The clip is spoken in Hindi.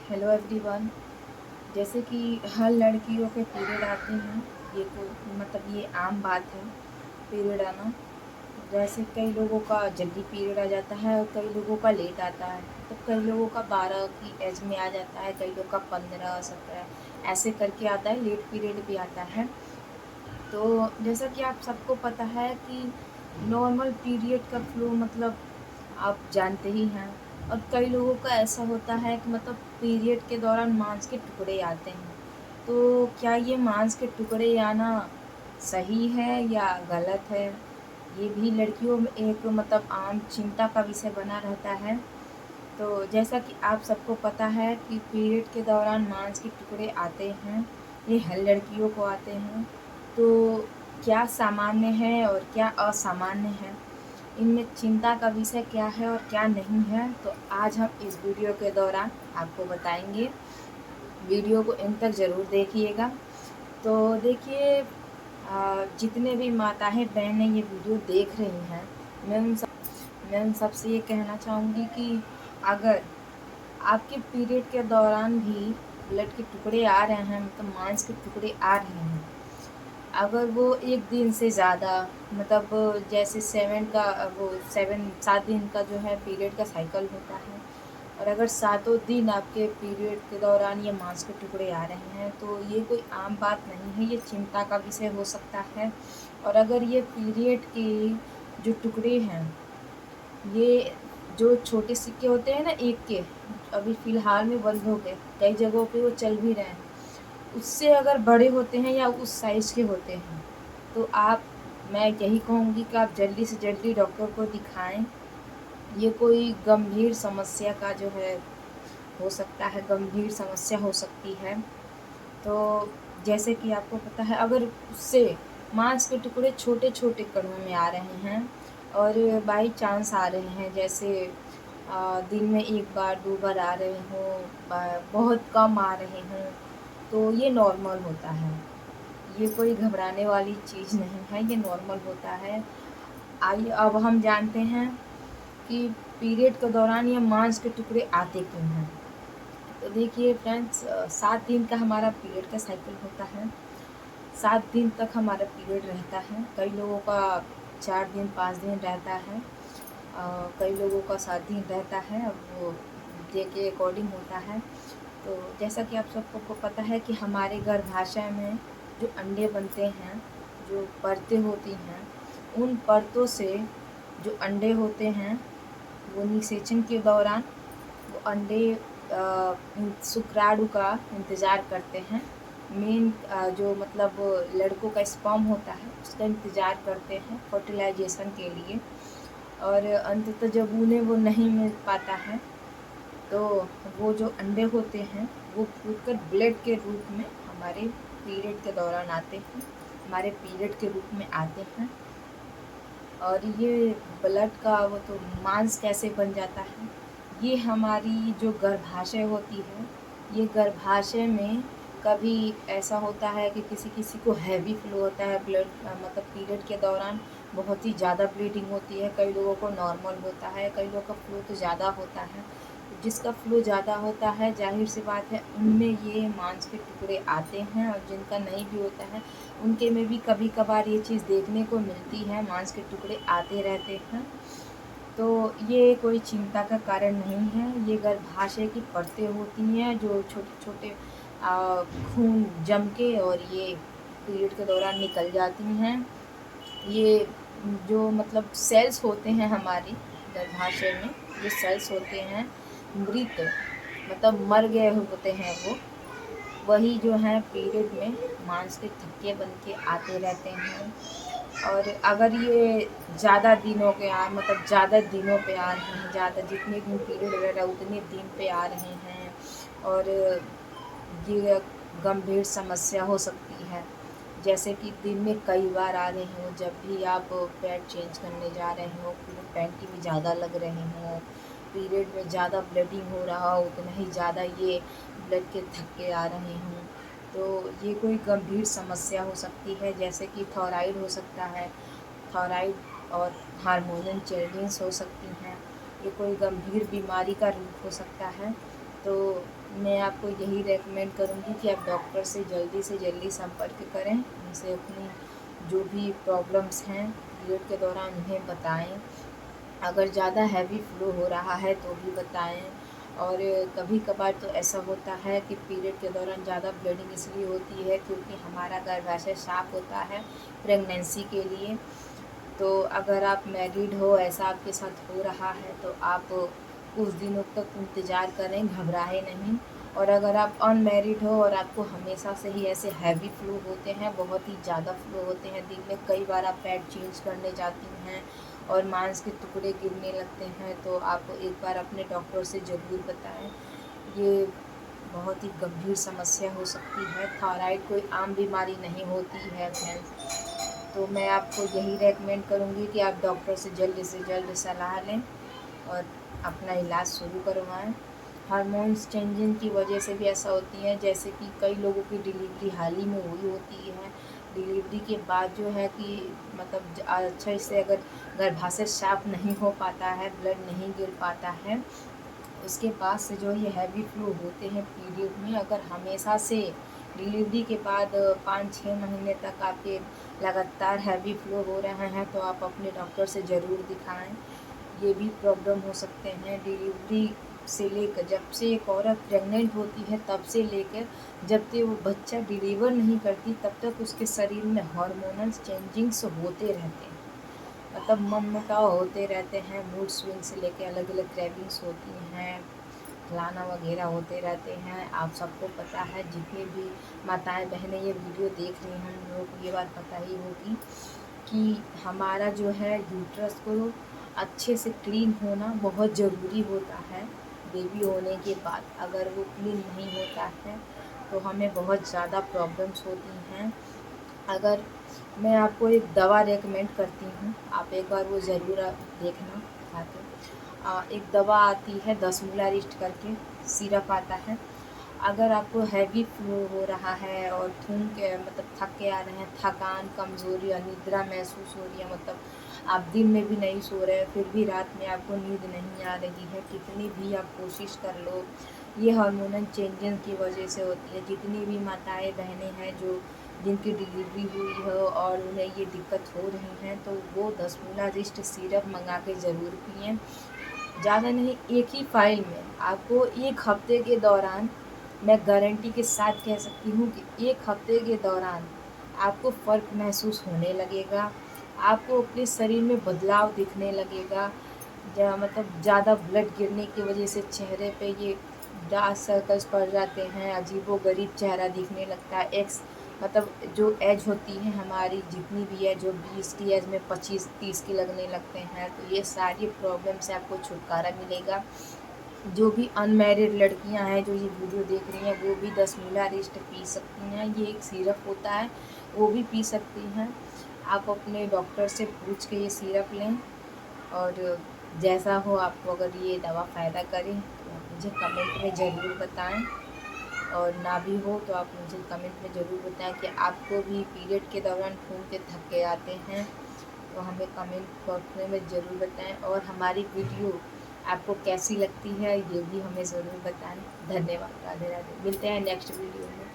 Hello everyone. जैसे कि हर लड़कियों के पीरियड आते हैं, ये कोई ये आम बात है। पीरियड आना, जैसे कई लोगों का जल्दी पीरियड आ जाता है और कई लोगों का लेट आता है। तो कई लोगों का 12 की एज में आ जाता है, कई लोग का 15 17 ऐसे करके आता है। लेट पीरियड भी आता है। तो जैसा कि आप सबको पता है कि नॉर्मल पीरियड का फ्लो आप जानते ही हैं। और कई लोगों का ऐसा होता है कि पीरियड के दौरान मांस के टुकड़े आते हैं। तो क्या ये मांस के टुकड़े आना सही है या गलत है? ये भी लड़कियों में एक आम चिंता का विषय बना रहता है। तो जैसा कि आप सबको पता है कि पीरियड के दौरान मांस के टुकड़े आते हैं, ये हर लड़कियों को आते हैं। तो क्या सामान्य है और क्या असामान्य है? इनमें चिंता का विषय क्या है और क्या नहीं है, तो आज हम इस वीडियो के दौरान आपको बताएंगे। वीडियो को अंत तक ज़रूर देखिएगा। तो देखिए, जितने भी माताएं बहनें ये वीडियो देख रही हैं, मैं उन सबसे ये कहना चाहूँगी कि अगर आपके पीरियड के दौरान भी ब्लड के टुकड़े आ रहे हैं, मांस के टुकड़े आ रहे हैं, अगर वो एक दिन से ज़्यादा जैसे 7 दिन का जो है पीरियड का साइकिल होता है, और अगर सातों दिन आपके पीरियड के दौरान ये मांस के टुकड़े आ रहे हैं, तो ये कोई आम बात नहीं है, ये चिंता का विषय हो सकता है। और अगर ये पीरियड के जो टुकड़े हैं, ये जो छोटे सिक्के होते हैं ना, एक के, अभी फ़िलहाल में बंद हो गए, कई जगहों पे वो चल भी रहे हैं, उससे अगर बड़े होते हैं या उस साइज़ के होते हैं, तो मैं यही कहूँगी कि आप जल्दी से जल्दी डॉक्टर को दिखाएं। ये कोई गंभीर समस्या का जो है हो सकता है, गंभीर समस्या हो सकती है। तो जैसे कि आपको पता है, अगर उससे मांस के टुकड़े छोटे छोटे कणों में आ रहे हैं और बाई चांस आ रहे हैं, जैसे दिन में एक बार दो बार आ रहे हों, बहुत कम आ रहे हों, तो ये नॉर्मल होता है। ये कोई घबराने वाली चीज़ नहीं है, ये नॉर्मल होता है। आइए अब हम जानते हैं कि पीरियड के दौरान ये मांस के टुकड़े आते क्यों हैं। तो देखिए फ्रेंड्स, 7 दिन का हमारा पीरियड का साइकिल होता है। 7 दिन तक हमारा पीरियड रहता है। कई लोगों का 4 दिन 5 दिन रहता है, कई लोगों का 7 दिन रहता है। अब वो डे के अकॉर्डिंग होता है। तो जैसा कि आप सबको पता है कि हमारे गर्भाशय में जो अंडे बनते हैं, जो परतें होती हैं, उन परतों से जो अंडे होते हैं, वो निषेचन के दौरान वो अंडे शुक्राणु का इंतज़ार करते हैं। मेन जो लड़कों का स्पर्म होता है, उसका इंतज़ार करते हैं फर्टिलाइजेशन के लिए। और अंततः जब उन्हें वो नहीं मिल पाता है, तो वो जो अंडे होते हैं, वो फूटकर ब्लड के रूप में हमारे पीरियड के दौरान आते हैं, हमारे पीरियड के रूप में आते हैं। और ये ब्लड का वो तो मांस कैसे बन जाता है, ये हमारी जो गर्भाशय होती है, ये गर्भाशय में कभी ऐसा होता है कि किसी किसी को हैवी फ्लो होता है ब्लड, पीरियड के दौरान बहुत ही ज़्यादा ब्लीडिंग होती है। कई लोगों को नॉर्मल होता है, कई लोगों का फ्लो तो ज़्यादा होता है। जिसका फ्लो ज़्यादा होता है, जाहिर सी बात है, उनमें ये मांस के टुकड़े आते हैं, और जिनका नहीं भी होता है उनके में भी कभी कभार ये चीज़ देखने को मिलती है, मांस के टुकड़े आते रहते हैं। तो ये कोई चिंता का कारण नहीं है। ये गर्भाशय की परतें होती हैं जो छोटे छोटे खून जम के और ये पीरियड के दौरान निकल जाती हैं। ये जो सेल्स होते हैं हमारी गर्भाशय में, जो सेल्स होते हैं मृत, मर गए होते हैं, वो वही जो है पीरियड में मांस के थक्के बन के आते रहते हैं। और अगर ये ज़्यादा दिनों के ज़्यादा दिनों पे आ रहे हैं, ज़्यादा जितने दिन पीरियड रह रहा है उतने दिन पे आ रहे हैं, और ये गंभीर समस्या हो सकती है। जैसे कि दिन में कई बार आ रहे हों, जब भी आप पैड चेंज करने जा रहे हो, फिर पैंटी में ज़्यादा लग रहे हों, पीरियड में ज़्यादा ब्लीडिंग हो रहा हो, उतना ही ज़्यादा ये ब्लड के थक्के आ रहे हों, तो ये कोई गंभीर समस्या हो सकती है। जैसे कि थायराइड हो सकता है, थायराइड और हार्मोनल चेंजेस हो सकती हैं। ये कोई गंभीर बीमारी का रूप हो सकता है। तो मैं आपको यही रेकमेंड करूँगी कि आप डॉक्टर से जल्दी संपर्क करें, उनसे अपनी जो भी प्रॉब्लम्स हैं पीरियड के दौरान उन्हें बताएं। अगर ज़्यादा हैवी फ्लो हो रहा है तो भी बताएं। और कभी कभार तो ऐसा होता है कि पीरियड के दौरान ज़्यादा ब्लीडिंग इसलिए होती है क्योंकि हमारा गर्भाशय साफ होता है प्रेगनेंसी के लिए। तो अगर आप मैरिड हो, ऐसा आपके साथ हो रहा है, तो आप कुछ दिनों तक इंतज़ार करें, घबराएं नहीं। और अगर आप अनमैरिड हो और आपको हमेशा से ही ऐसे हैवी फ्लो होते हैं, बहुत ही ज़्यादा फ्लो होते हैं, दिन में कई बार आप पैड चेंज करने जाती हैं और मांस के टुकड़े गिरने लगते हैं, तो आप एक बार अपने डॉक्टर से ज़रूर बताएं। ये बहुत ही गंभीर समस्या हो सकती है। थायराइड कोई आम बीमारी नहीं होती है फ्रेंड्स। तो मैं आपको यही रेकमेंड करूँगी कि आप डॉक्टर से जल्द सलाह लें और अपना इलाज शुरू करवाएं। हार्मोन्स चेंजिंग की वजह से भी ऐसा होती है, जैसे कि कई लोगों की डिलीवरी हाल ही में हुई होती है। डिलीवरी के बाद जो है कि मतलब अच्छा से अगर गर्भाशय साफ नहीं हो पाता है, ब्लड नहीं गिर पाता है, उसके बाद से जो ये हैवी फ्लो होते हैं पीरियड में, अगर हमेशा से डिलीवरी के बाद 5-6 महीने तक आपके लगातार हैवी फ्लो हो रहे हैं, तो आप अपने डॉक्टर से ज़रूर दिखाएं। ये भी प्रॉब्लम हो सकते हैं डिलीवरी से लेकर, जब से एक औरत प्रेग्नेंट होती है तब से लेकर जब तक वो बच्चा डिलीवर नहीं करती, तब तक उसके शरीर में हार्मोनल चेंजिंग्स होते रहते हैं। मतलब मनमुटाव होते रहते हैं, मूड स्विंग से लेके अलग अलग क्रेविंग्स होती हैं, फलाना वगैरह होते रहते हैं। आप सबको पता है, जितनी भी माताएं बहनें ये वीडियो देख रही हैं उन लोगों को ये बात पता ही होगी कि हमारा जो है यूट्रस को अच्छे से क्लीन होना बहुत ज़रूरी होता है। बेबी होने के बाद अगर वो क्लीन नहीं होता है तो हमें बहुत ज़्यादा प्रॉब्लम्स होती हैं। अगर मैं आपको एक दवा रेकमेंड करती हूँ, आप एक बार वो ज़रूर देखना खा के। एक दवा आती है 10 मूला रिस्ट करके, सिरप आता है। अगर आपको हैवी फ्लो हो रहा है और थूम के मतलब थक के आ रहे हैं, थकान, कमज़ोरी, अनिद्रा महसूस हो रही है, मतलब आप दिन में भी नहीं सो रहे हैं, फिर भी रात में आपको नींद नहीं आ रही है, कितनी भी आप कोशिश कर लो, ये हार्मोनल चेंजेस की वजह से होती है। जितनी भी माताएं बहनें हैं जो जिनकी डिलीवरी हुई हो और उन्हें ये दिक्कत हो रही है, तो वो 10 मूला रिस्ट सिरप मंगा के ज़रूर पिएँ। ज़्यादा नहीं, एक ही फाइल में आपको 1 हफ्ते के दौरान, मैं गारंटी के साथ कह सकती हूँ कि 1 हफ्ते के दौरान आपको फ़र्क महसूस होने लगेगा। आपको अपने शरीर में बदलाव दिखने लगेगा। मतलब ज़्यादा ब्लड गिरने की वजह से चेहरे पे ये डार्क सर्कल्स पड़ जाते हैं, अजीबोगरीब चेहरा दिखने लगता है। मतलब जो एज होती है हमारी, जितनी भी एज हो, 20 की एज में 25-30 की लगने लगते हैं। तो ये सारी प्रॉब्लम से आपको छुटकारा मिलेगा। जो भी अनमैरिड लड़कियां हैं जो ये वीडियो देख रही हैं, वो भी 10 मूला रिस्ट पी सकती हैं। ये एक सिरप होता है, वो भी पी सकती हैं। आप अपने डॉक्टर से पूछ के ये सिरप लें और जैसा हो, आपको अगर ये दवा फ़ायदा करे तो आप मुझे कमेंट में ज़रूर बताएं, और ना भी हो तो आप मुझे कमेंट में ज़रूर बताएं कि आपको भी पीरियड के दौरान खून के थक्के आते हैं, तो हमें कमेंट बॉक्स में ज़रूर बताएं। और हमारी वीडियो आपको कैसी लगती है ये भी हमें ज़रूर बताएं। धन्यवाद। राधे राधे। मिलते हैं नेक्स्ट वीडियो में।